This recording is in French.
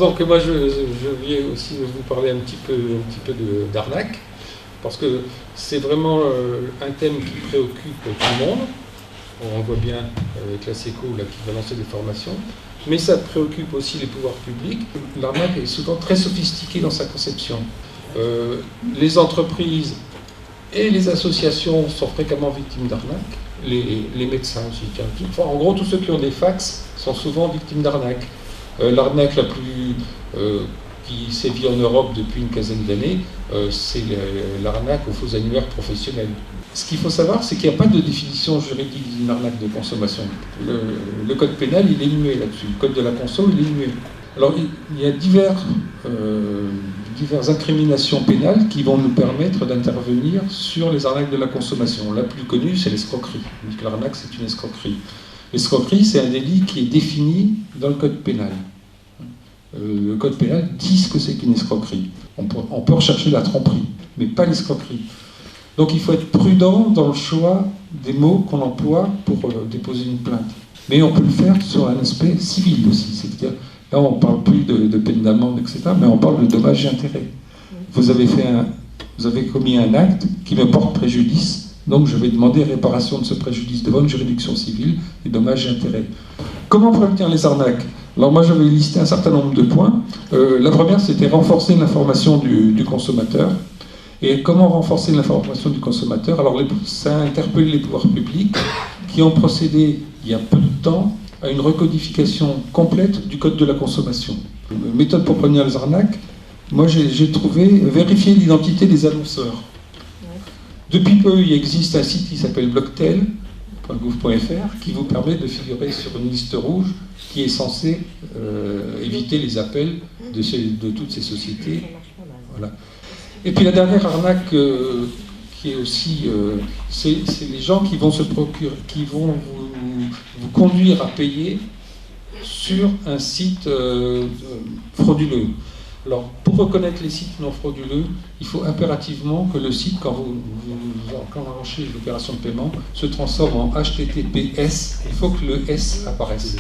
donc moi je vais aussi vous parler un petit peu d'arnaque, parce que c'est vraiment un thème qui préoccupe tout le monde. On voit bien avec la SECO là, qui va lancer des formations, mais ça préoccupe aussi les pouvoirs publics. L'arnaque est souvent très sophistiquée dans sa conception. Les entreprises et les associations sont fréquemment victimes d'arnaque, les médecins aussi. Enfin, en gros, tous ceux qui ont des fax sont souvent victimes d'arnaque. L'arnaque la plus qui sévit en Europe depuis une quinzaine d'années, c'est l'arnaque aux faux annuaires professionnels. Ce qu'il faut savoir, c'est qu'il n'y a pas de définition juridique d'une arnaque de consommation. Le code pénal, il est muet là-dessus. Le code de la conso, il est muet. Alors, il y a diverses incriminations pénales qui vont nous permettre d'intervenir sur les arnaques de la consommation. La plus connue, c'est l'escroquerie. L'arnaque, c'est une escroquerie. L'escroquerie, c'est un délit qui est défini dans le code pénal. Le code pénal dit ce que c'est qu'une escroquerie. On peut rechercher la tromperie, mais pas l'escroquerie. Donc il faut être prudent dans le choix des mots qu'on emploie pour déposer une plainte. Mais on peut le faire sur un aspect civil aussi. C'est-à-dire, là on ne parle plus de peine d'amende, etc., mais on parle de dommages et intérêts. Vous avez commis un acte qui me porte préjudice, donc je vais demander réparation de ce préjudice devant une juridiction civile et dommages et intérêts. Comment prévenir les arnaques ? Alors moi j'avais listé un certain nombre de points. La première, c'était renforcer l'information du consommateur. Et comment renforcer l'information du consommateur? Alors ça a interpellé les pouvoirs publics qui ont procédé il y a peu de temps à une recodification complète du code de la consommation. Méthode pour prévenir les arnaques, moi j'ai trouvé vérifier l'identité des annonceurs. Depuis peu, il existe un site qui s'appelle blocktel.gouv.fr qui vous permet de figurer sur une liste rouge qui est censée éviter les appels de toutes ces sociétés. Voilà. Et puis la dernière arnaque qui est aussi, c'est les gens qui vont vous conduire à payer sur un site frauduleux. Alors, pour reconnaître les sites non frauduleux, il faut impérativement que le site, quand vous enclenchez l'opération de paiement, se transforme en HTTPS. Il faut que le S apparaisse.